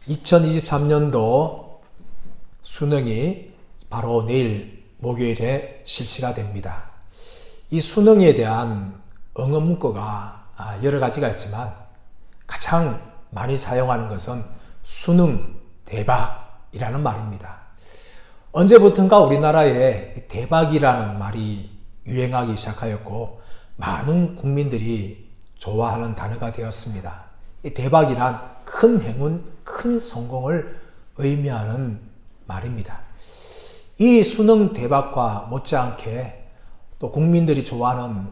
2023년도 수능이 바로 내일 목요일에 실시가 됩니다. 이 수능에 대한 응원 문구가 여러 가지가 있지만 가장 많이 사용하는 것은 수능 대박이라는 말입니다. 언제부턴가 우리나라에 대박이라는 말이 유행하기 시작하였고 많은 국민들이 좋아하는 단어가 되었습니다. 이 대박이란 큰 행운, 큰 성공을 의미하는 말입니다. 이 수능 대박과 못지않게 또 국민들이 좋아하는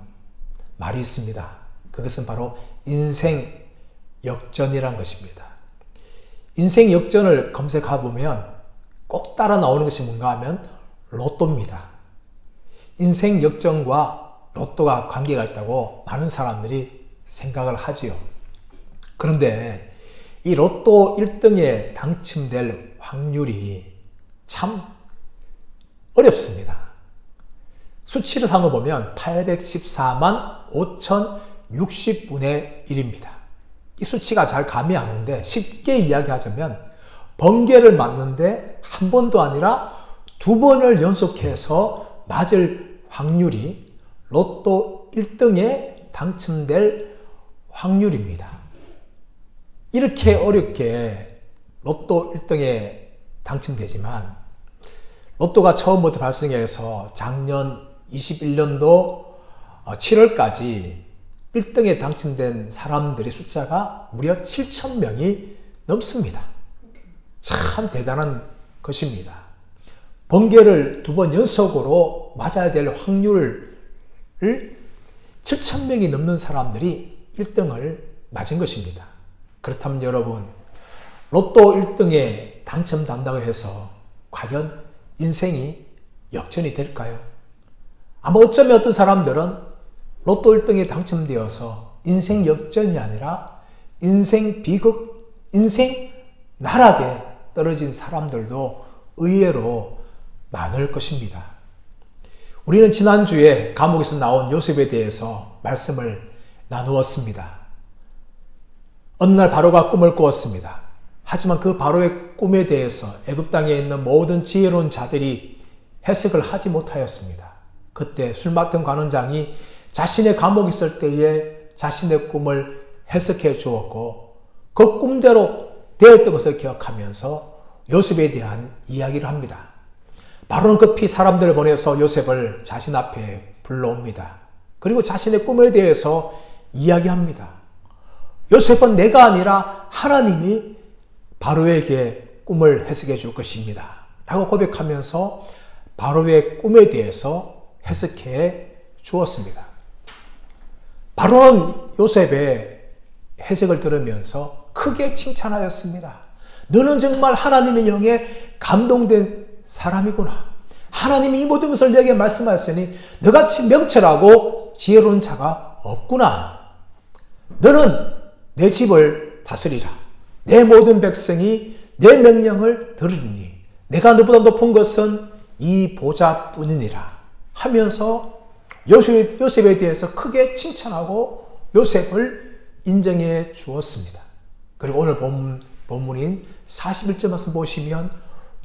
말이 있습니다. 그것은 바로 인생 역전이란 것입니다. 인생 역전을 검색해 보면 꼭 따라 나오는 것이 뭔가 하면 로또입니다. 인생 역전과 로또가 관계가 있다고 많은 사람들이 생각을 하지요. 그런데 이 로또 1등에 당첨될 확률이 참 어렵습니다. 수치를 상을 보면 814만 5,060분의 1입니다. 이 수치가 잘 감이 안 오는데 쉽게 이야기하자면 번개를 맞는데 한 번도 아니라 두 번을 연속해서 맞을 확률이 로또 1등에 당첨될 확률입니다. 이렇게 어렵게 로또 1등에 당첨되지만 로또가 처음부터 발생해서 작년 21년도 7월까지 1등에 당첨된 사람들의 숫자가 무려 7,000명이 넘습니다. 참 대단한 것입니다. 번개를 두 번 연속으로 맞아야 될 확률을 7,000명이 넘는 사람들이 1등을 맞은 것입니다. 그렇다면 여러분, 로또 1등에 당첨된다고 해서 과연 인생이 역전이 될까요? 아마 어쩌면 어떤 사람들은 로또 1등에 당첨되어서 인생 역전이 아니라 인생 비극, 인생 나락에 떨어진 사람들도 의외로 많을 것입니다. 우리는 지난주에 감옥에서 나온 요셉에 대해서 말씀을 나누었습니다. 어느 날 바로가 꿈을 꾸었습니다. 하지만 그 바로의 꿈에 대해서 애굽 땅에 있는 모든 지혜로운 자들이 해석을 하지 못하였습니다. 그때 술 맡은 관원장이 자신의 감옥에 있을 때에 자신의 꿈을 해석해 주었고 그 꿈대로 되었던 것을 기억하면서 요셉에 대한 이야기를 합니다. 바로는 급히 사람들을 보내서 요셉을 자신 앞에 불러옵니다. 그리고 자신의 꿈에 대해서 이야기합니다. 요셉은 내가 아니라 하나님이 바로에게 꿈을 해석해 줄 것입니다. 라고 고백하면서 바로의 꿈에 대해서 해석해 주었습니다. 바로는 요셉의 해석을 들으면서 크게 칭찬하였습니다. 너는 정말 하나님의 영에 감동된 사람이구나. 하나님이 이 모든 것을 내게 말씀하셨으니 너같이 명철하고 지혜로운 자가 없구나. 너는 내 집을 다스리라. 내 모든 백성이 내 명령을 들으리니 내가 너보다 높은 것은 이 보좌뿐이니라 하면서 요셉에 대해서 크게 칭찬하고 요셉을 인정해 주었습니다. 그리고 오늘 본문인 41절 말씀 보시면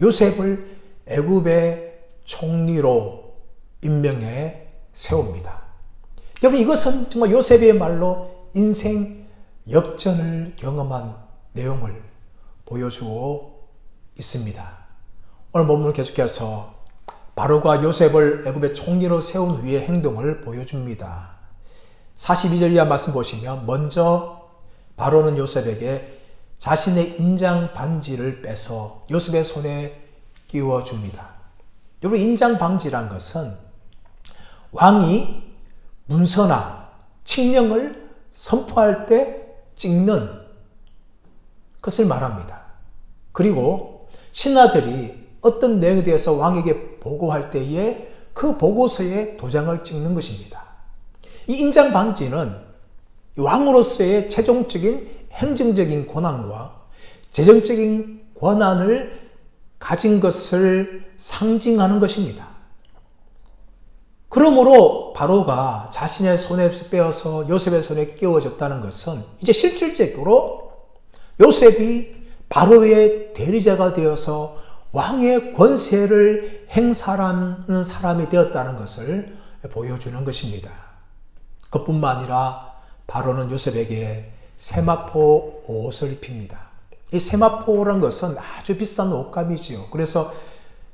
요셉을 애굽의 총리로 임명해 세웁니다. 여러분, 이것은 정말 요셉의말로 인생 역전을 경험한 내용을 보여주고 있습니다. 오늘 본문을 계속해서 바로가 요셉을 애굽의 총리로 세운 후의 행동을 보여줍니다. 42절 이하 말씀 보시면 먼저 바로는 요셉에게 자신의 인장 반지를 빼서 요셉의 손에 끼워줍니다. 여러분, 인장 반지란 것은 왕이 문서나 칙령을 선포할 때 찍는 것을 말합니다. 그리고 신하들이 어떤 내용에 대해서 왕에게 보고할 때에 그 보고서에 도장을 찍는 것입니다. 이 인장 반지는 왕으로서의 최종적인 행정적인 권한과 재정적인 권한을 가진 것을 상징하는 것입니다. 그러므로 바로가 자신의 손에서 빼어서 요셉의 손에 끼워졌다는 것은 이제 실질적으로 요셉이 바로의 대리자가 되어서 왕의 권세를 행사하는 사람이 되었다는 것을 보여주는 것입니다. 그뿐만 아니라 바로는 요셉에게 세마포 옷을 입힙니다. 이 세마포란 것은 아주 비싼 옷감이지요. 그래서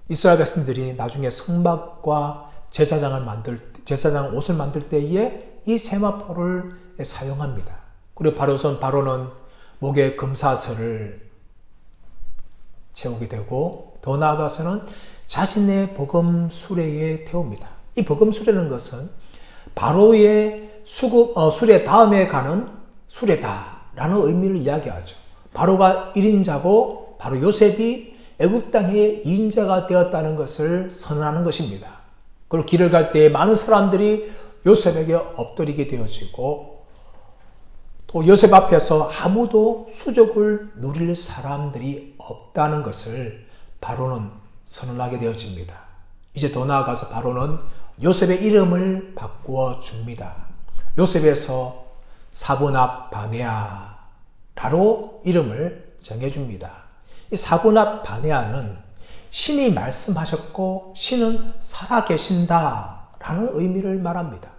이스라엘 백성들이 나중에 성막과 제사장 옷을 만들 때에 이 세마포를 사용합니다. 그리고 바로는 목에 금사슬을 채우게 되고 더 나아가서는 자신의 버금 수레에 태웁니다. 이 버금 수레라는 것은 바로의 수레 다음에 가는 수레다라는 의미를 이야기하죠. 바로가 1인자고 바로 요셉이 애굽 땅의 2인자가 되었다는 것을 선언하는 것입니다. 그리고 길을 갈 때 많은 사람들이 요셉에게 엎드리게 되어지고 또 요셉 앞에서 아무도 수족을 누릴 사람들이 없다는 것을 바로는 선언하게 되어집니다. 이제 더 나아가서 바로는 요셉의 이름을 바꾸어 줍니다. 요셉에서 사브낫 바네아라로 이름을 정해줍니다. 이 사브낫 바네아는 신이 말씀하셨고 신은 살아계신다라는 의미를 말합니다.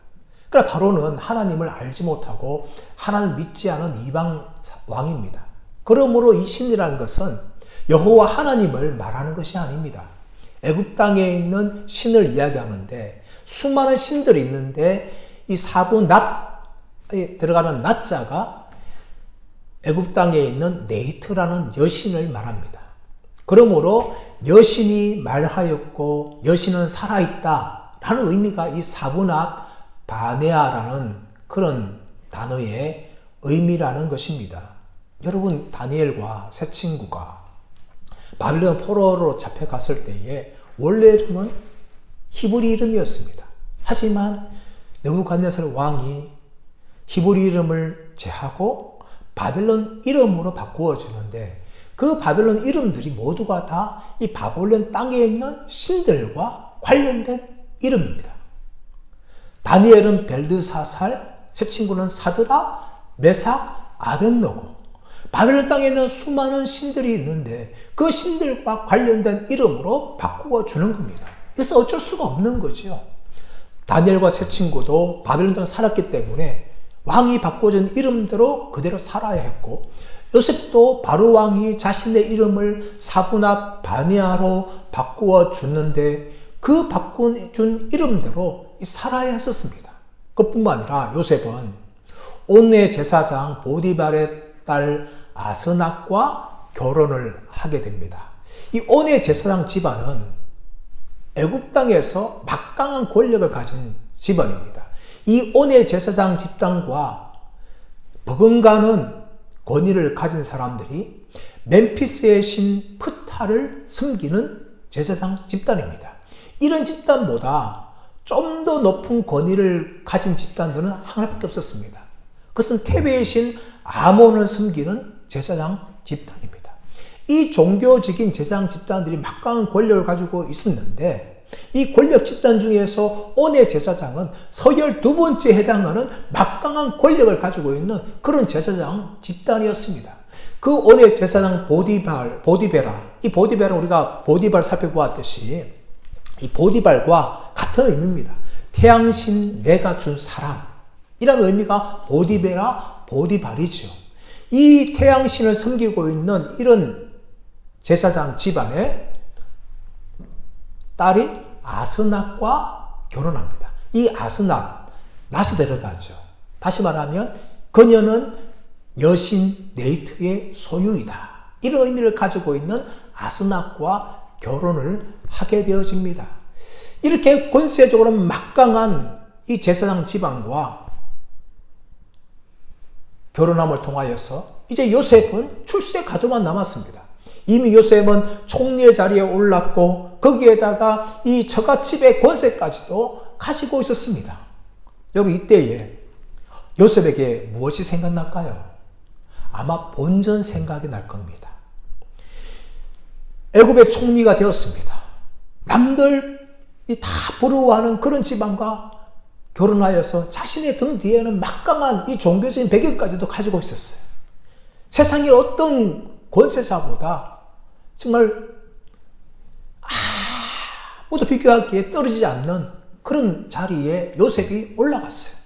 그러나 바로는 하나님을 알지 못하고 하나님을 믿지 않은 이방 왕입니다. 그러므로 이 신이라는 것은 여호와 하나님을 말하는 것이 아닙니다. 애굽 땅에 있는 신을 이야기하는데 수많은 신들이 있는데 이 사브낫에 들어가는 낫자가 애굽 땅에 있는 네이트라는 여신을 말합니다. 그러므로 여신이 말하였고 여신은 살아있다라는 의미가 이 사브낫 바네아라는 그런 단어의 의미라는 것입니다. 여러분, 다니엘과 세 친구가 바빌론 포로로 잡혀갔을 때에 원래 이름은 히브리 이름이었습니다. 하지만 느부갓네살 왕이 히브리 이름을 제하고 바벨론 이름으로 바꾸어 주는데 그 바벨론 이름들이 모두가 다 이 바벨론 땅에 있는 신들과 관련된 이름입니다. 다니엘은 벨드사살, 세 친구는 사드락, 메삭, 아벳노고. 바벨론 땅에 있는 수많은 신들이 있는데 그 신들과 관련된 이름으로 바꾸어 주는 겁니다. 그래서 어쩔 수가 없는 거죠. 다니엘과 세 친구도 바벨론 땅에 살았기 때문에 왕이 바꿔준 이름대로 그대로 살아야 했고, 요셉도 바로 왕이 자신의 이름을 사브낫 바네아로 바꾸어 줬는데 그 바꿔준 이름대로 살아야 했었습니다. 그뿐만 아니라 요셉은 온의 제사장 보디발의 딸 아스낙과 결혼을 하게 됩니다. 이 온의 제사장 집안은 애굽 땅에서 막강한 권력을 가진 집안입니다. 이 온의 제사장 집단과 버금가는 권위를 가진 사람들이 멤피스의 신 프타를 섬기는 제사장 집단입니다. 이런 집단보다 좀 더 높은 권위를 가진 집단들은 하나밖에 없었습니다. 그것은 테베의 신 아몬을 섬기는 제사장 집단입니다. 이 종교적인 제사장 집단들이 막강한 권력을 가지고 있었는데 이 권력 집단 중에서 온의 제사장은 서열 두 번째에 해당하는 막강한 권력을 가지고 있는 그런 제사장 집단이었습니다. 그 온의 제사장 보디베라, 이 보디베라 우리가 보디발 살펴보았듯이 이 보디발과 같은 의미입니다. 태양신 내가 준 사람 이라는 의미가 보디베라, 보디발이죠. 이 태양신을 섬기고 있는 이런 제사장 집안의 딸인 아스낙과 결혼합니다. 이 아스낙, 낫이 들어가죠. 다시 말하면 그녀는 여신 네이트의 소유이다. 이런 의미를 가지고 있는 아스낙과 결혼을 하게 되어집니다. 이렇게 권세적으로 막강한 이 제사장 집안과 결혼함을 통하여서 이제 요셉은 출세의 가도만 남았습니다. 이미 요셉은 총리의 자리에 올랐고 거기에다가 이 처갓집의 권세까지도 가지고 있었습니다. 여러분, 이때에 요셉에게 무엇이 생각날까요? 아마 본전 생각이 날 겁니다. 애굽의 총리가 되었습니다. 남들이 다 부러워하는 그런 집안과 결혼하여서 자신의 등 뒤에는 막강한 이 종교적인 배경까지도 가지고 있었어요. 세상에 어떤 권세자보다 정말 아무도 비교하기에 떨어지지 않는 그런 자리에 요셉이 올라갔어요.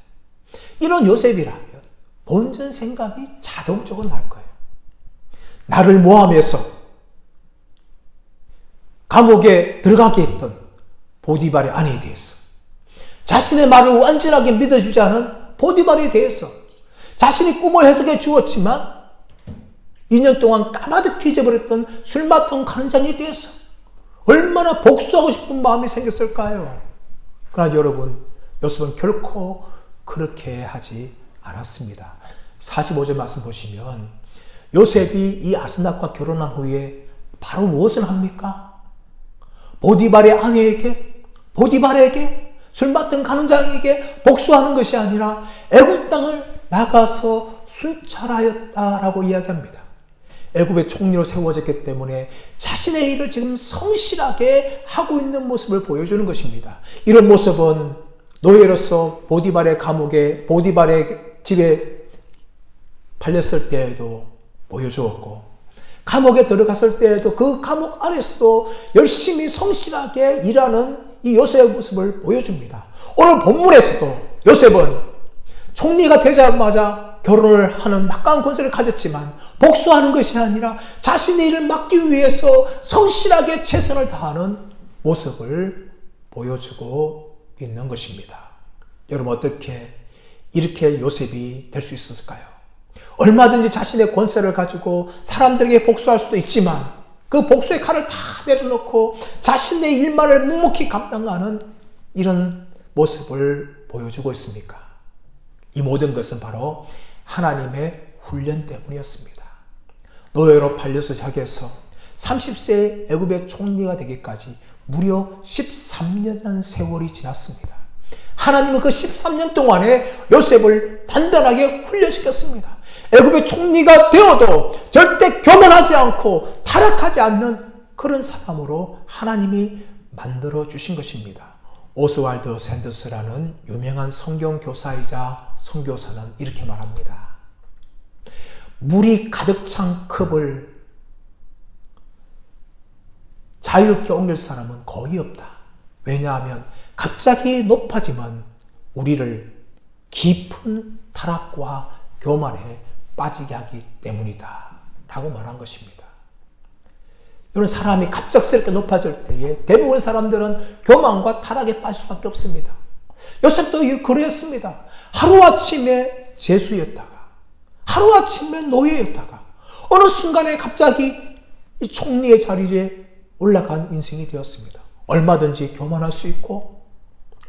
이런 요셉이라면 본전 생각이 자동적으로 날 거예요. 나를 모함해서 감옥에 들어가게 했던 보디발의 아내에 대해서, 자신의 말을 완전하게 믿어주지 않은 보디발에 대해서, 자신이 꿈을 해석해 주었지만 2년 동안 까마득히 잊어버렸던 술 맡은 간장에 대해서 얼마나 복수하고 싶은 마음이 생겼을까요? 그러나 여러분, 요셉은 결코 그렇게 하지 않았습니다. 45절 말씀 보시면 요셉이 이 아스낙과 결혼한 후에 바로 무엇을 합니까? 보디발의 아내에게, 보디발에게, 술 맡은 간장에게 복수하는 것이 아니라 애굽 땅을 나가서 순찰하였다라고 이야기합니다. 애굽의 총리로 세워졌기 때문에 자신의 일을 지금 성실하게 하고 있는 모습을 보여주는 것입니다. 이런 모습은 노예로서 보디발의 감옥에, 보디발의 집에 팔렸을 때에도 보여주었고, 감옥에 들어갔을 때에도 그 감옥 안에서도 열심히 성실하게 일하는 이 요셉의 모습을 보여줍니다. 오늘 본문에서도 요셉은 총리가 되자마자 결혼을 하는 막강한 권세를 가졌지만 복수하는 것이 아니라 자신의 일을 맡기 위해서 성실하게 최선을 다하는 모습을 보여주고 있는 것입니다. 여러분, 어떻게 이렇게 요셉이 될 수 있었을까요? 얼마든지 자신의 권세를 가지고 사람들에게 복수할 수도 있지만 그 복수의 칼을 다 내려놓고 자신의 일만을 묵묵히 감당하는 이런 모습을 보여주고 있습니까? 이 모든 것은 바로 하나님의 훈련 때문이었습니다. 노예로 팔려서 시작해서 30세 애굽의 총리가 되기까지 무려 13년의 세월이 지났습니다. 하나님은 그 13년 동안에 요셉을 단단하게 훈련시켰습니다. 애굽의 총리가 되어도 절대 교만하지 않고 타락하지 않는 그런 사람으로 하나님이 만들어 주신 것입니다. 오스왈드 샌더스라는 유명한 성경 교사이자 선교사는 이렇게 말합니다. 물이 가득 찬 컵을 자유롭게 옮길 사람은 거의 없다. 왜냐하면 갑자기 높아지면 우리를 깊은 타락과 교만에 빠지게 하기 때문이다 라고 말한 것입니다. 이런 사람이 갑작스럽게 높아질 때에 대부분 사람들은 교만과 타락에 빠질 수밖에 없습니다. 요셉도 그랬습니다. 하루아침에 제수였다가 하루아침에 노예였다가 어느 순간에 갑자기 이 총리의 자리에 올라간 인생이 되었습니다. 얼마든지 교만할 수 있고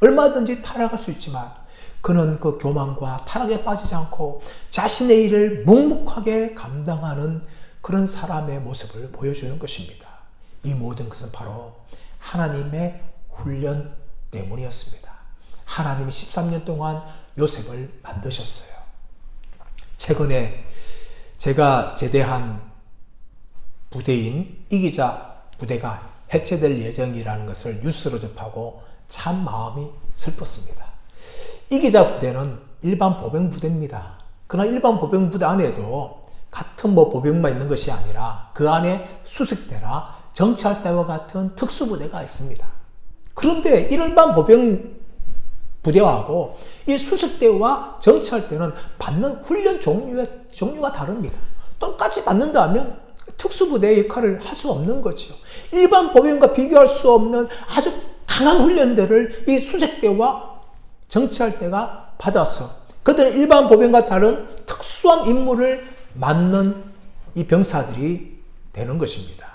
얼마든지 타락할 수 있지만 그는 그 교만과 타락에 빠지지 않고 자신의 일을 묵묵하게 감당하는 그런 사람의 모습을 보여주는 것입니다. 이 모든 것은 바로 하나님의 훈련 때문이었습니다. 하나님이 13년 동안 요셉을 만드셨어요. 최근에 제가 제대한 부대인 이기자 부대가 해체될 예정이라는 것을 뉴스로 접하고 참 마음이 슬펐습니다. 이기자 부대는 일반 보병 부대입니다. 그러나 일반 보병 부대 안에도 같은 보병만 있는 것이 아니라 그 안에 수색대나 정찰대와 같은 특수부대가 있습니다. 그런데 일반 보병 부대하고 이 수색대와 정찰대는 받는 훈련 종류가 다릅니다. 똑같이 받는다면 특수부대의 역할을 할 수 없는 거죠. 일반 보병과 비교할 수 없는 아주 강한 훈련들을 이 수색대와 정찰대가 받아서 그들은 일반 보병과 다른 특수한 임무를 맡는 이 병사들이 되는 것입니다.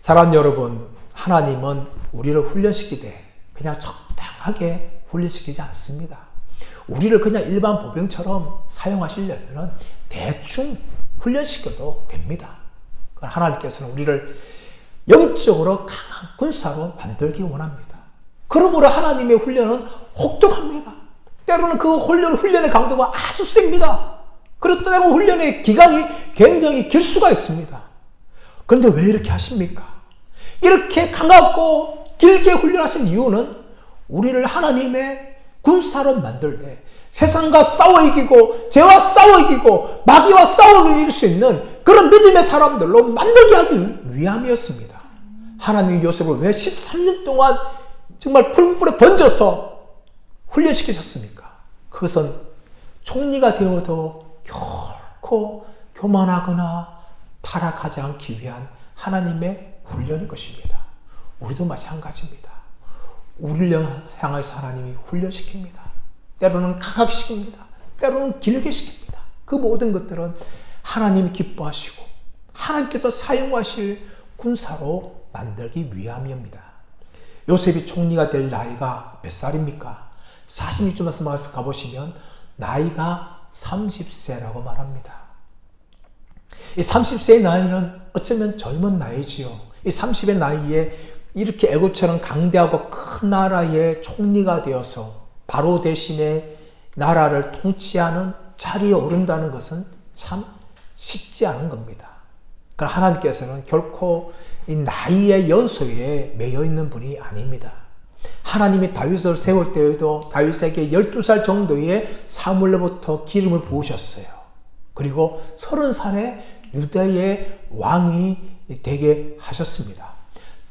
사랑하는 여러분, 하나님은 우리를 훈련시키되 그냥 적당하게 훈련시키지 않습니다. 우리를 그냥 일반 보병처럼 사용하시려면 대충 훈련시켜도 됩니다. 하나님께서는 우리를 영적으로 강한 군사로 만들기 원합니다. 그러므로 하나님의 훈련은 혹독합니다. 때로는 그 훈련의 강도가 아주 셉니다. 그리고 때로는 훈련의 기간이 굉장히 길 수가 있습니다. 그런데 왜 이렇게 하십니까? 이렇게 강하고 길게 훈련하신 이유는 우리를 하나님의 군사로 만들 때 세상과 싸워 이기고 죄와 싸워 이기고 마귀와 싸워 이길 수 있는 그런 믿음의 사람들로 만들게 하기 위함이었습니다. 하나님이 요셉을 왜 13년 동안 정말 풀무불에 던져서 훈련시키셨습니까? 그것은 총리가 되어도 결코 교만하거나 타락하지 않기 위한 하나님의 훈련인 것입니다. 우리도 마찬가지입니다. 우리를 향해서 하나님이 훈련시킵니다. 때로는 강하게 시킵니다. 때로는 길게 시킵니다. 그 모든 것들은 하나님이 기뻐하시고 하나님께서 사용하실 군사로 만들기 위함입니다. 요셉이 총리가 될 나이가 몇 살입니까? 46절 말씀 가보시면 나이가 30세라고 말합니다. 이 30세의 나이는 어쩌면 젊은 나이지요. 이 30의 나이에 이렇게 애굽처럼 강대하고 큰 나라의 총리가 되어서 바로 대신에 나라를 통치하는 자리에 오른다는 것은 참 쉽지 않은 겁니다. 그러나 하나님께서는 결코 이 나이의 연소에 매여 있는 분이 아닙니다. 하나님이 다윗을 세울 때에도 다윗에게 12살 정도의 사물로부터 기름을 부으셨어요. 그리고 30살에 유다의 왕이 되게 하셨습니다.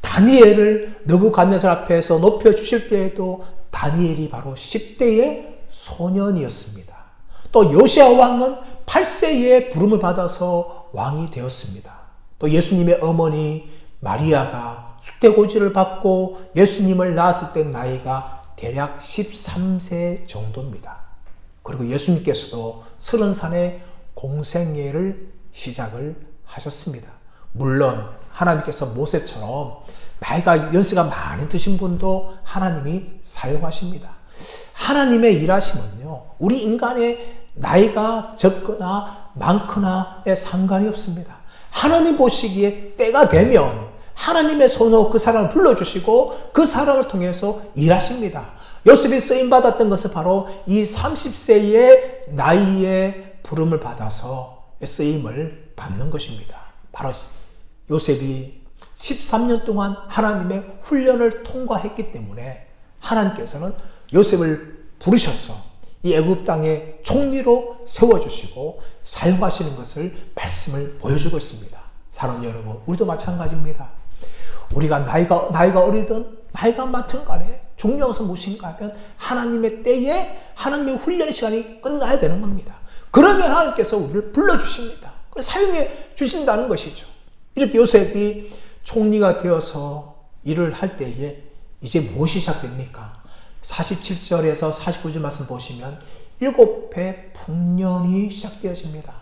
다니엘을 느부갓네살 앞에서 높여주실 때에도 다니엘이 바로 10대의 소년이었습니다. 또 요시야 왕은 8세에 부름을 받아서 왕이 되었습니다. 또 예수님의 어머니 마리아가 숙대고지를 받고 예수님을 낳았을 때 나이가 대략 13세 정도입니다. 그리고 예수님께서도 30살에 공생애를 시작을 하셨습니다. 물론 하나님께서 모세처럼 나이가 연세가 많이 드신 분도 하나님이 사용하십니다. 하나님의 일하심은요, 우리 인간의 나이가 적거나 많거나에 상관이 없습니다. 하나님 보시기에 때가 되면 하나님의 손으로 그 사람을 불러주시고 그 사람을 통해서 일하십니다. 요셉이 쓰임받았던 것은 바로 이 30세의 나이에 부름을 받아서 쓰임을 받는 것입니다. 바로 요셉이 13년 동안 하나님의 훈련을 통과했기 때문에 하나님께서는 요셉을 부르셔서 이 애굽 땅의 총리로 세워주시고 사용하시는 것을 말씀을 보여주고 있습니다. 사랑하는 여러분, 우리도 마찬가지입니다. 우리가 나이가 어리든 나이가 많든 간에 중요한 것은 무엇인가 하면 하나님의 때에 하나님의 훈련의 시간이 끝나야 되는 겁니다. 그러면 하나님께서 우리를 불러주십니다. 사용해 주신다는 것이죠. 이렇게 요셉이 총리가 되어서 일을 할 때에 이제 무엇이 시작됩니까? 47절에서 49절 말씀 보시면 7해 풍년이 시작되어집니다.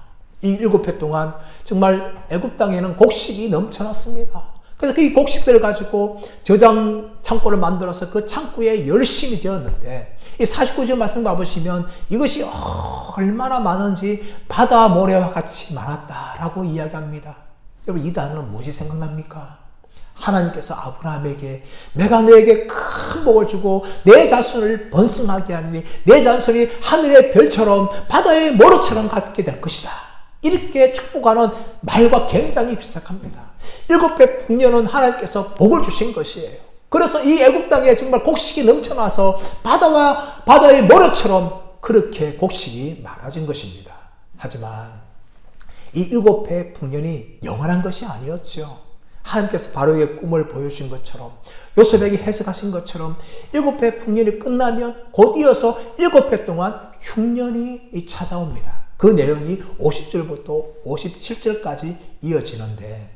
이 7해 동안 정말 애굽 땅에는 곡식이 넘쳐났습니다. 그래서 그 곡식들을 가지고 저장 창고를 만들어서 그 창고에 열심히 되었는데 이 49절 말씀 봐보시면 이것이 얼마나 많은지 바다 모래와 같이 많았다라고 이야기합니다. 여러분, 이 단어는 무엇이 생각납니까? 하나님께서 아브라함에게 내가 너에게 큰 복을 주고 내 자손을 번성하게 하리니 내 자손이 하늘의 별처럼 바다의 모래처럼 같게 될 것이다. 이렇게 축복하는 말과 굉장히 비슷합니다. 7해 풍년은 하나님께서 복을 주신 것이에요. 그래서 이 애굽 땅에 정말 곡식이 넘쳐나서 바다의 모래처럼 그렇게 곡식이 많아진 것입니다. 하지만 이 7해 풍년이 영원한 것이 아니었죠. 하나님께서 바로의 꿈을 보여주신 것처럼 요셉에게 해석하신 것처럼 7해 풍년이 끝나면 곧 이어서 7해 동안 흉년이 찾아옵니다. 그 내용이 50절부터 57절까지 이어지는데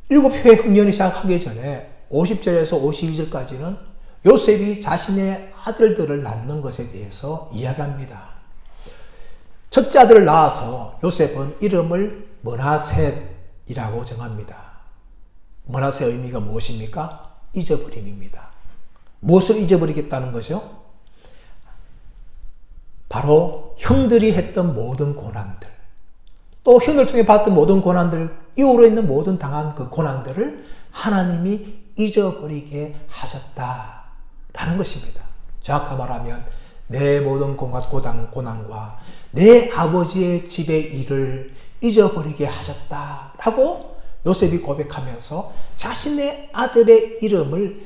7회 흉년이 시작하기 전에 50절에서 52절까지는 요셉이 자신의 아들들을 낳는 것에 대해서 이야기합니다. 첫째 아들을 낳아서 요셉은 이름을 므낫셋이라고 정합니다. 므낫셋의 의미가 무엇입니까? 잊어버림입니다. 무엇을 잊어버리겠다는 거죠? 바로 형들이 했던 모든 고난들, 또 형을 통해 받았던 모든 고난들, 이후로 있는 모든 당한 그 고난들을 하나님이 잊어버리게 하셨다라는 것입니다. 정확하게 말하면 내 모든 고난과 내 아버지의 집의 일을 잊어버리게 하셨다라고 요셉이 고백하면서 자신의 아들의 이름을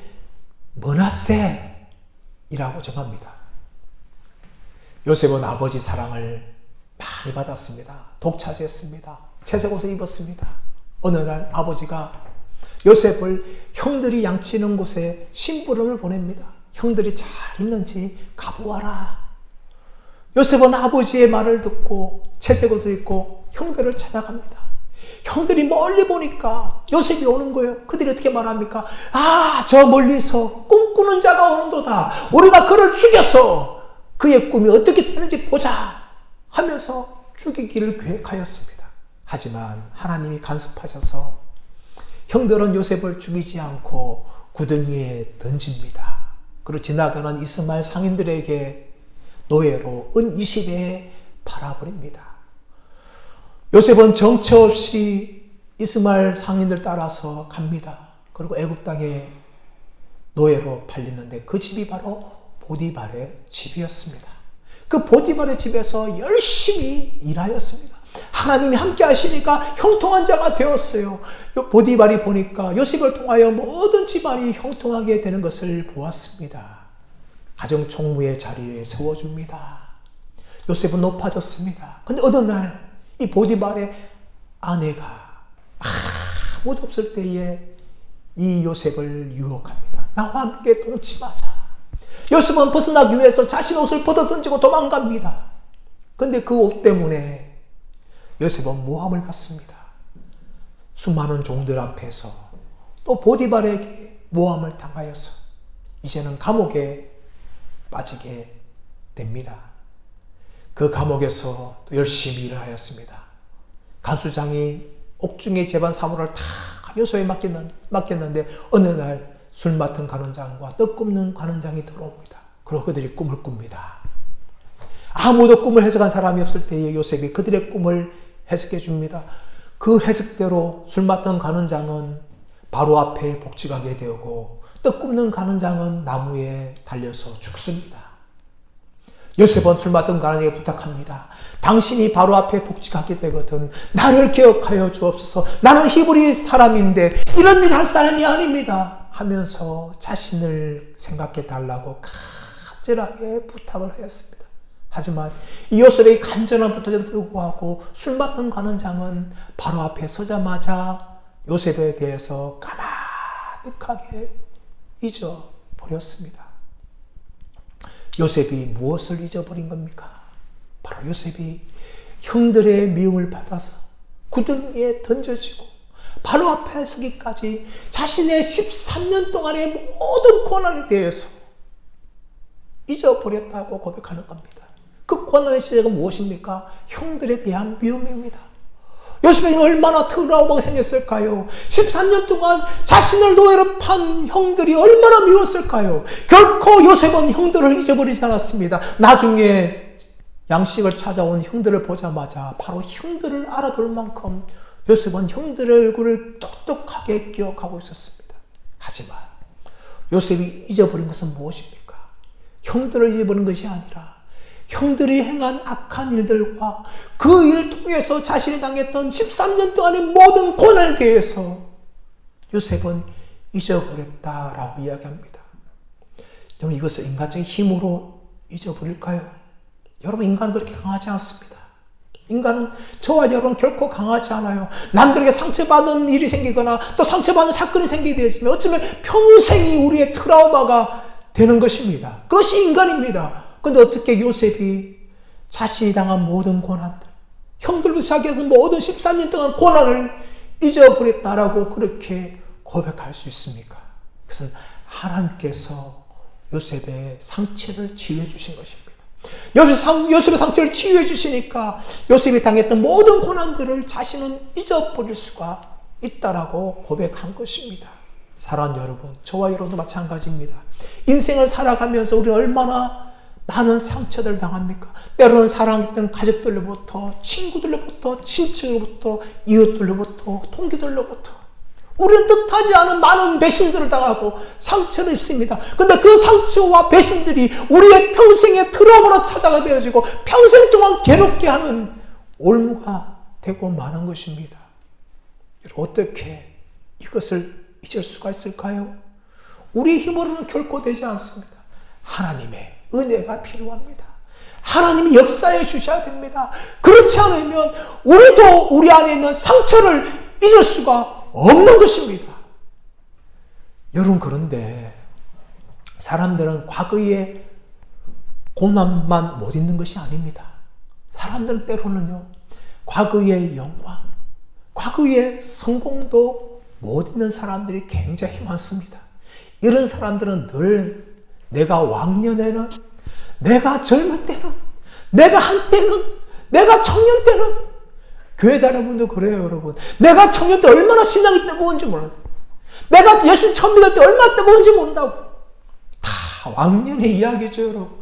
므낫셋이라고 정합니다. 요셉은 아버지 사랑을 많이 받았습니다. 독차지했습니다. 채색 옷을 입었습니다. 어느 날 아버지가 요셉을 형들이 양치는 곳에 심부름을 보냅니다. 형들이 잘 있는지 가보아라. 요셉은 아버지의 말을 듣고 채색 옷을 입고 형들을 찾아갑니다. 형들이 멀리 보니까 요셉이 오는 거예요. 그들이 어떻게 말합니까? 아, 저 멀리서 꿈꾸는 자가 오는도다. 우리가 그를 죽여서 그의 꿈이 어떻게 되는지 보자 하면서 죽이기를 계획하였습니다. 하지만 하나님이 간섭하셔서 형들은 요셉을 죽이지 않고 구덩이에 던집니다. 그리고 지나가는 이스마엘 상인들에게 노예로 은 20에 팔아버립니다. 요셉은 정처 없이 이스마엘 상인들 따라서 갑니다. 그리고 애굽 땅에 노예로 팔리는데 그 집이 바로 보디발의 집이었습니다. 그 보디발의 집에서 열심히 일하였습니다. 하나님이 함께 하시니까 형통한 자가 되었어요. 보디발이 보니까 요셉을 통하여 모든 집안이 형통하게 되는 것을 보았습니다. 가정 총무의 자리에 세워줍니다. 요셉은 높아졌습니다. 근데 어느 날 이 보디발의 아내가 아무도 없을 때에 이 요셉을 유혹합니다. 나와 함께 동침하자. 요셉은 벗어나기 위해서 자신의 옷을 벗어던지고 도망갑니다. 근데 그 옷 때문에 요셉은 모함을 받습니다. 수많은 종들 앞에서 또 보디발에게 모함을 당하여서 이제는 감옥에 빠지게 됩니다. 그 감옥에서 또 열심히 일을 하였습니다. 간수장이 옥중의 재반 사무를 다 요셉에 맡겼는데 어느 날 술 맡은 관원장과 떡 굽는 관원장이 들어옵니다. 그리고 그들이 꿈을 꿉니다. 아무도 꿈을 해석한 사람이 없을 때에 요셉이 그들의 꿈을 해석해 줍니다. 그 해석대로 술 맡은 관원장은 바로 앞에 복직하게 되고 떡 굽는 관원장은 나무에 달려서 죽습니다. 요셉은 술 맡은 관원장에게 부탁합니다. 당신이 바로 앞에 복직하게 되거든 나를 기억하여 주옵소서. 나는 히브리 사람인데 이런 일 할 사람이 아닙니다. 하면서 자신을 생각해 달라고 간절하게 부탁을 하였습니다. 하지만 이 요셉의 간절한 부탁에도 불구하고 술 맡은 관원장은 바로 앞에 서자마자 요셉에 대해서 까마득하게 잊어버렸습니다. 요셉이 무엇을 잊어버린 겁니까? 바로 요셉이 형들의 미움을 받아서 구덩이에 던져지고 바로 앞에 서기까지 자신의 13년 동안의 모든 고난에 대해서 잊어버렸다고 고백하는 겁니다. 그 고난의 시작은 무엇입니까? 형들에 대한 미움입니다. 요셉에게는 얼마나 트라우마가 생겼을까요? 13년 동안 자신을 노예로 판 형들이 얼마나 미웠을까요? 결코 요셉은 형들을 잊어버리지 않았습니다. 나중에 양식을 찾아온 형들을 보자마자 바로 형들을 알아볼 만큼 요셉은 형들의 얼굴을 똑똑하게 기억하고 있었습니다. 하지만 요셉이 잊어버린 것은 무엇입니까? 형들을 잊어버린 것이 아니라 형들이 행한 악한 일들과 그 일을 통해서 자신이 당했던 13년 동안의 모든 고난에 대해서 요셉은 잊어버렸다라고 이야기합니다. 여러분, 이것을 인간적인 힘으로 잊어버릴까요? 여러분, 인간은 그렇게 강하지 않습니다. 인간은 저와 여러분 결코 강하지 않아요. 남들에게 상처받은 일이 생기거나 또 상처받는 사건이 생기게 되지만 어쩌면 평생이 우리의 트라우마가 되는 것입니다. 그것이 인간입니다. 그런데 어떻게 요셉이 자신이 당한 모든 고난들, 형들부터 시작해서 모든 13년 동안 고난을 잊어버렸다라고 그렇게 고백할 수 있습니까? 그것은 하나님께서 요셉의 상처를 치유해 주신 것입니다. 요셉의 상처를 치유해 주시니까 요셉이 당했던 모든 고난들을 자신은 잊어버릴 수가 있다라고 고백한 것입니다. 사랑하는 여러분, 저와 여러분도 마찬가지입니다. 인생을 살아가면서 우리는 얼마나 많은 상처를 당합니까? 때로는 사랑했던 가족들로부터, 친구들로부터, 친척으로부터, 이웃들로부터, 동기들로부터 우리는 뜻하지 않은 많은 배신들을 당하고 상처를 입습니다. 그런데 그 상처와 배신들이 우리의 평생의 트라우마로 찾아가 되어지고 평생 동안 괴롭게 하는 올무가 되고 마는 것입니다. 어떻게 이것을 잊을 수가 있을까요? 우리 힘으로는 결코 되지 않습니다. 하나님의 은혜가 필요합니다. 하나님이 역사해 주셔야 됩니다. 그렇지 않으면 우리도 우리 안에 있는 상처를 잊을 수가 없는 것입니다. 여러분, 그런데 사람들은 과거의 고난만 못 잊는 것이 아닙니다. 사람들은 때로는요, 과거의 영광, 과거의 성공도 못 잊는 사람들이 굉장히 많습니다. 이런 사람들은 늘 내가 왕년에는, 내가 젊을 때는, 내가 한때는, 내가 청년 때는, 교회 다니는 분도 그래요, 여러분. 내가 청년 때 얼마나 신앙이 뜨거운지 몰라요. 내가 예수 처음 믿을 때 얼마나 뜨거운지 모른다고. 다 왕년의 이야기죠, 여러분.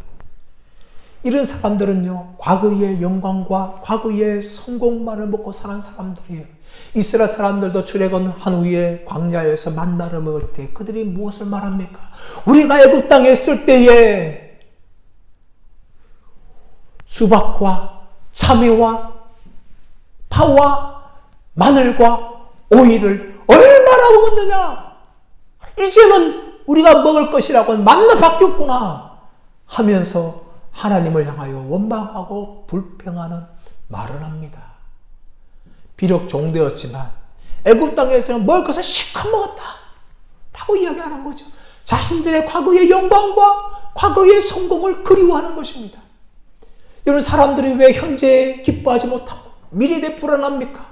이런 사람들은요, 과거의 영광과 과거의 성공만을 먹고 사는 사람들이에요. 이스라엘 사람들도 출애굽한 후에 광야에서 만나를 먹을 때 그들이 무엇을 말합니까? 우리가 애굽 땅에 있을 때에 수박과 참외와 파와 마늘과 오이를 얼마나 먹었느냐? 이제는 우리가 먹을 것이라고 만나밖에 없구나 하면서 하나님을 향하여 원망하고 불평하는 말을 합니다. 비록 종되었지만 애굽 땅에서는 먹을 것을 실컷 먹었다 라고 이야기하는 거죠. 자신들의 과거의 영광과 과거의 성공을 그리워하는 것입니다. 여러분, 사람들이 왜 현재에 기뻐하지 못하고 미래에 대해 불안합니까?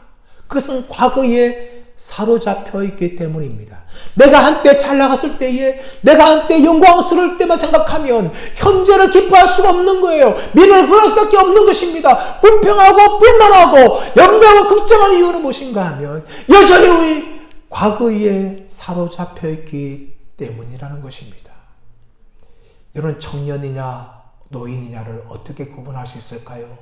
그것은 과거에 사로잡혀 있기 때문입니다. 내가 한때 잘 나갔을 때에, 내가 한때 영광스러울 때만 생각하면 현재를 기뻐할 수가 없는 거예요. 미래를 불안할 수밖에 없는 것입니다. 불평하고 불만하고 염려하고 걱정하는 이유는 무엇인가 하면 여전히 우리 과거에 사로잡혀 있기 때문이라는 것입니다. 여러분, 청년이냐 노인이냐를 어떻게 구분할 수 있을까요?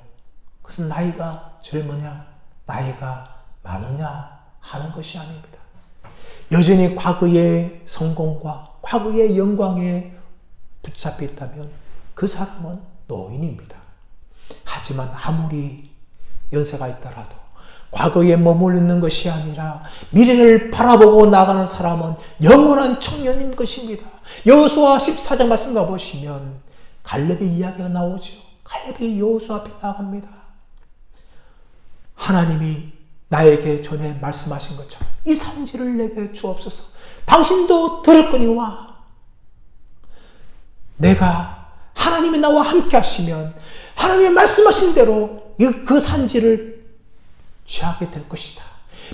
그것은 나이가 젊으냐 나이가 많으냐 하는 것이 아닙니다. 여전히 과거의 성공과 과거의 영광에 붙잡혀 있다면 그 사람은 노인입니다. 하지만 아무리 연세가 있더라도 과거에 머무르는 것이 아니라 미래를 바라보고 나가는 사람은 영원한 청년인 것입니다. 여호수아 14장 말씀 가보시면 갈렙의 이야기가 나오죠. 갈렙이 여호수아 앞에 나갑니다. 하나님이 나에게 전에 말씀하신 것처럼 이 산지를 내게 주옵소서. 당신도 들었거니와 내가 하나님이 나와 함께 하시면 하나님이 말씀하신 대로 그 산지를 취하게 될 것이다.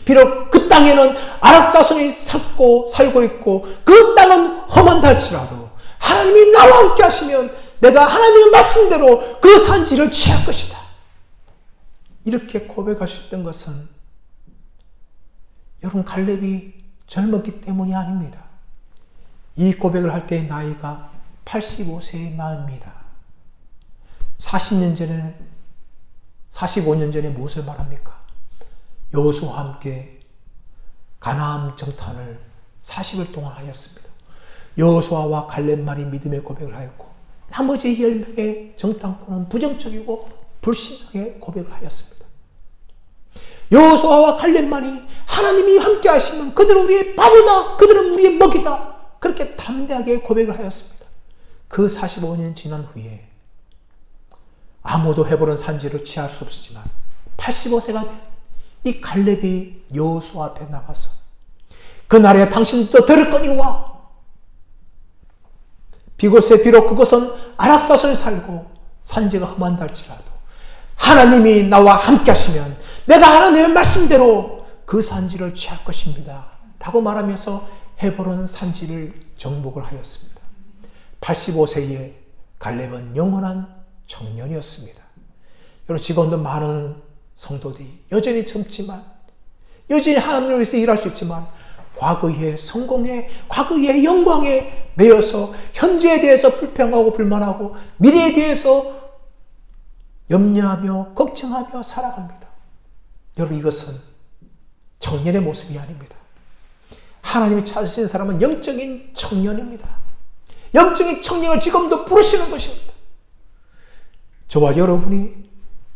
비록 그 땅에는 아랍 자손이 살고 있고 그 땅은 험한 달지라도 하나님이 나와 함께 하시면 내가 하나님의 말씀대로 그 산지를 취할 것이다. 이렇게 고백하셨던 것은 여러분, 갈렙이 젊었기 때문이 아닙니다. 이 고백을 할 때의 나이가 85세의 나이입니다. 40년 전에, 45년 전에 무엇을 말합니까? 여호수아와 함께 가나안 정탐을 40일 동안 하였습니다. 여호수아와 갈렙만이 믿음의 고백을 하였고 나머지 10명의 정탐꾼은 부정적이고 불신앙의 고백을 하였습니다. 여호수아와 갈렙만이 하나님이 함께 하시면 그들은 우리의 밥이다, 그들은 우리의 먹이다, 그렇게 담대하게 고백을 하였습니다. 그 45년 지난 후에 아무도 헤브론 산지를 취할 수 없었지만 85세가 된 이 갈렙이 여호수아 앞에 나가서 그날에 당신도 들었거니와 비록 그것은 아랍 자손이 살고 산지가 험한다 할지라도 하나님이 나와 함께 하시면 내가 하나님의 말씀대로 그 산지를 취할 것입니다 라고 말하면서 헤브론 산지를 정복을 하였습니다. 85세의 갈렙은 영원한 청년이었습니다. 여러분, 지금도 많은 성도들이 여전히 젊지만 여전히 하나님을 위해서 일할 수 있지만 과거의 성공에, 과거의 영광에 매여서 현재에 대해서 불평하고 불만하고 미래에 대해서 염려하며 걱정하며 살아갑니다. 여러분, 이것은 청년의 모습이 아닙니다. 하나님이 찾으신 사람은 영적인 청년입니다. 영적인 청년을 지금도 부르시는 것입니다. 저와 여러분이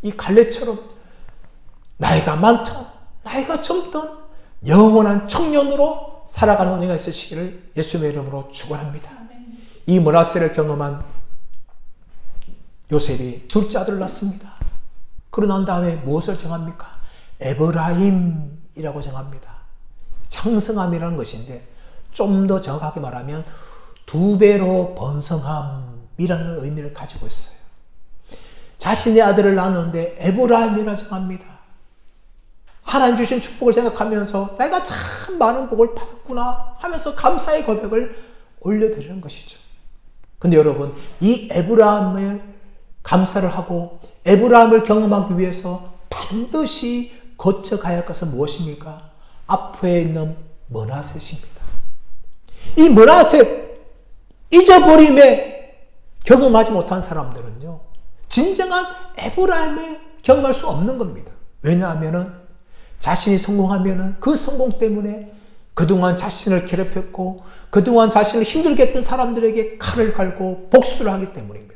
이 갈렙처럼 나이가 많든 나이가 젊든 영원한 청년으로 살아가는 은혜가 있으시기를 예수님의 이름으로 축원합니다. 이 므낫세를 경험한 요셉이 둘째 아들을 낳습니다. 그러고 난 다음에 무엇을 정합니까? 에브라임이라고 정합니다. 창성함이라는 것인데 좀 더 정확하게 말하면 2배로 번성함이라는 의미를 가지고 있어요. 자신의 아들을 낳았는데 에브라임이라 정합니다. 하나님 주신 축복을 생각하면서 내가 참 많은 복을 받았구나 하면서 감사의 고백을 올려드리는 것이죠. 근데 여러분, 이 에브라임을 감사를 하고 에브라임을 경험하기 위해서 반드시 거쳐가야 할 것은 무엇입니까? 앞에 있는 므낫셋입니다. 이 므낫셋, 잊어버림에 경험하지 못한 사람들은요, 진정한 에브라임을 경험할 수 없는 겁니다. 왜냐하면 자신이 성공하면 그 성공 때문에 그동안 자신을 괴롭혔고 그동안 자신을 힘들게 했던 사람들에게 칼을 갈고 복수를 하기 때문입니다.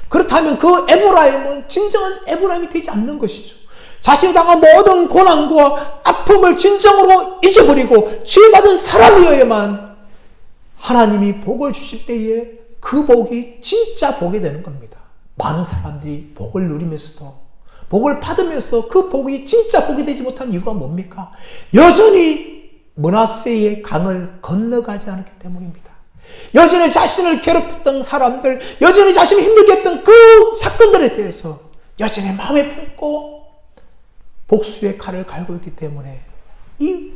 그렇다면 그 에브라임은 진정한 에브라임이 되지 않는 것이죠. 자신이 당한 모든 고난과 아픔을 진정으로 잊어버리고 죄받은 사람이어야만 하나님이 복을 주실 때에 그 복이 진짜 복이 되는 겁니다. 많은 사람들이 복을 누리면서도 복을 받으면서 그 복이 진짜 복이 되지 못한 이유가 뭡니까? 여전히 므낫세의 강을 건너가지 않았기 때문입니다. 여전히 자신을 괴롭혔던 사람들, 여전히 자신을 힘들게 했던 그 사건들에 대해서 여전히 마음에 품고 복수의 칼을 갈고 있기 때문에 이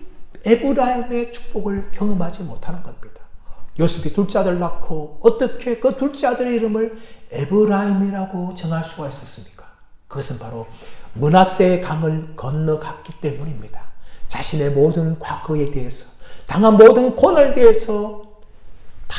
에브라임의 축복을 경험하지 못하는 겁니다. 요셉이 둘째 아들을 낳고 어떻게 그 둘째 아들의 이름을 에브라임이라고 정할 수가 있었습니까? 그것은 바로 므낫세의 강을 건너갔기 때문입니다. 자신의 모든 과거에 대해서, 당한 모든 고난에 대해서 다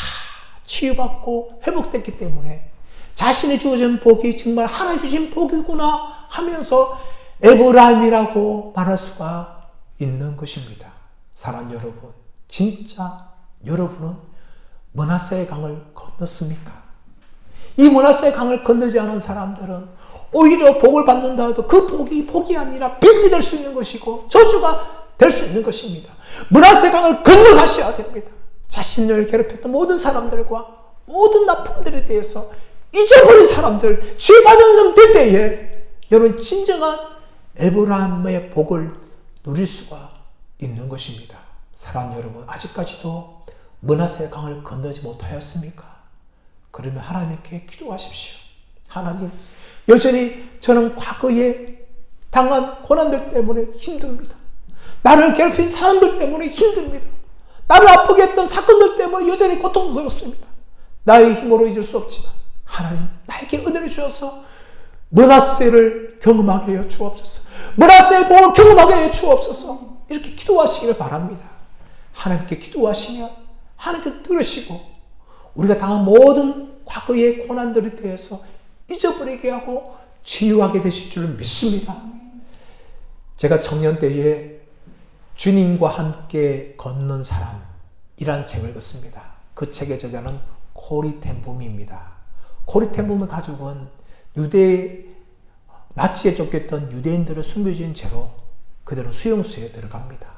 치유받고 회복됐기 때문에 자신이 주어진 복이 정말 하나님 주신 복이구나 하면서 에브라임이라고 말할 수가 있는 것입니다. 사랑 여러분, 진짜 여러분은 므낫세의 강을 건넜습니까? 이 므낫세의 강을 건너지 않은 사람들은 오히려 복을 받는다 해도 그 복이 아니라 빚이 될 수 있는 것이고 저주가 될 수 있는 것입니다. 므낫세 강을 건너가셔야 됩니다. 자신을 괴롭혔던 모든 사람들과 모든 나쁨들에 대해서 잊어버린 사람들, 죄받은 사람들 때에 여러분 진정한 에브라임의 복을 누릴 수가 있는 것입니다. 사랑하는 여러분, 아직까지도 므낫세 강을 건너지 못하였습니까? 그러면 하나님께 기도하십시오. 하나님, 여전히 저는 과거에 당한 고난들 때문에 힘듭니다. 나를 괴롭힌 사람들 때문에 힘듭니다. 나를 아프게 했던 사건들 때문에 여전히 고통스럽습니다. 나의 힘으로 잊을 수 없지만 하나님, 나에게 은혜를 주셔서 므낫세를 경험하게 하여 주옵소서. 므낫세의 복을 경험하게 하여 주옵소서. 이렇게 기도하시기를 바랍니다. 하나님께 기도하시면 하나님께서 들으시고 우리가 당한 모든 과거의 고난들에 대해서 잊어버리게 하고 치유하게 되실 줄 믿습니다. 제가 청년 때에 주님과 함께 걷는 사람이라는 책을 읽었습니다. 그 책의 저자는 코리 텐 붐입니다. 코리 텐 붐의 가족은 나치에 쫓겼던 유대인들을 숨겨진 채로 그대로 수용소에 들어갑니다.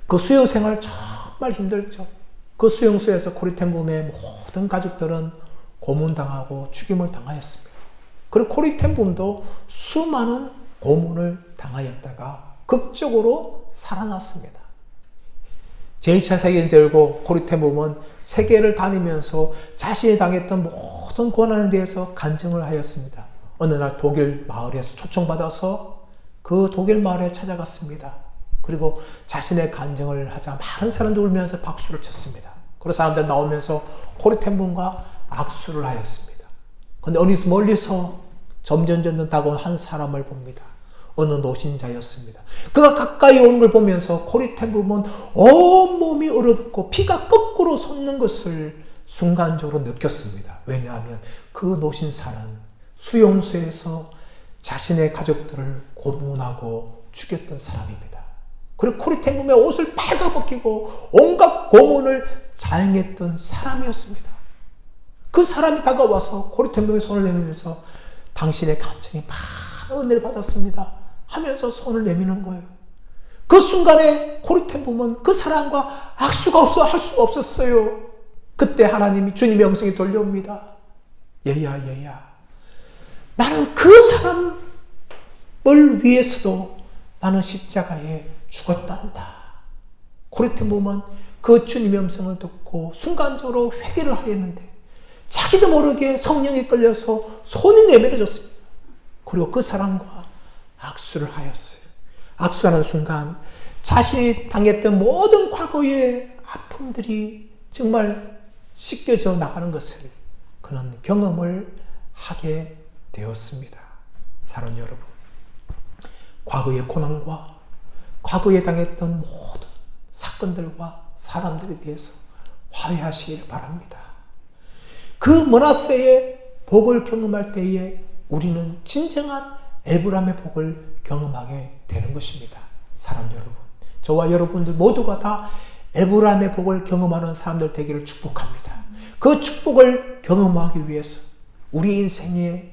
그 수용 생활 정말 힘들죠. 그 수용소에서 코리 텐 붐의 모든 가족들은 고문당하고 죽임을 당하였습니다. 그리고 코리 텐 붐도 수많은 고문을 당하였다가 극적으로 살아났습니다. 제2차 세계대전이 들고 코리 텐 붐은 세계를 다니면서 자신이 당했던 모든 고난에 대해서 간증을 하였습니다. 어느 날 독일 마을에서 초청받아서 그 독일 마을에 찾아갔습니다. 그리고 자신의 간증을 하자 많은 사람들이 울면서 박수를 쳤습니다. 그리고 사람들 나오면서 코리 텐 붐과 악수를 하였습니다. 그런데 어디서 멀리서 점점 다가온 한 사람을 봅니다. 어느 노신자였습니다. 그가 가까이 오는 걸 보면서 코리 텐 붐은 온몸이 얼어붙고 피가 거꾸로 솟는 것을 순간적으로 느꼈습니다. 왜냐하면 그 노신사는 수용소에서 자신의 가족들을 고문하고 죽였던 사람입니다. 그리고 코리 텐 붐의 옷을 빨가벗기고 온갖 고문을 자행했던 사람이었습니다. 그 사람이 다가와서 코리 텐 붐의 손을 내밀면서 당신의 간증이 많은 은혜를 받았습니다 하면서 손을 내미는 거예요. 그 순간에 코리 텐 붐은 그 사람과 악수가 할 수가 없었어요. 그때 하나님이 주님의 음성이 들려옵니다. 얘야. 나는 그 사람을 위해서도 나는 십자가에 죽었단다. 고레테 보면 그 주님의 음성을 듣고 순간적으로 회개를 하겠는데 자기도 모르게 성령에 끌려서 손이 내밀어졌습니다. 그리고 그 사람과 악수를 하였어요. 악수하는 순간 자신이 당했던 모든 과거의 아픔들이 정말 씻겨져 나가는 것을 그는 경험을 하게 되었습니다. 사랑하는 여러분, 과거의 고난과 과거에 당했던 모든 사건들과 사람들에 대해서 화해하시기를 바랍니다. 그 므낫세의 복을 경험할 때에 우리는 진정한 에브라임의 복을 경험하게 되는 것입니다. 사랑하는 여러분, 저와 여러분들 모두가 다 에브라임의 복을 경험하는 사람들 되기를 축복합니다. 그 축복을 경험하기 위해서 우리 인생에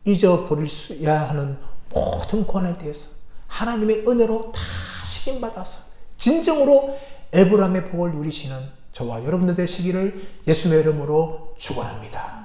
잊어버려야 하는 모든 고난에 대해서 하나님의 은혜로 다 식임받아서 진정으로 에브라임의 복을 누리시는 저와 여러분들 되시기를 예수님의 이름으로 축원합니다.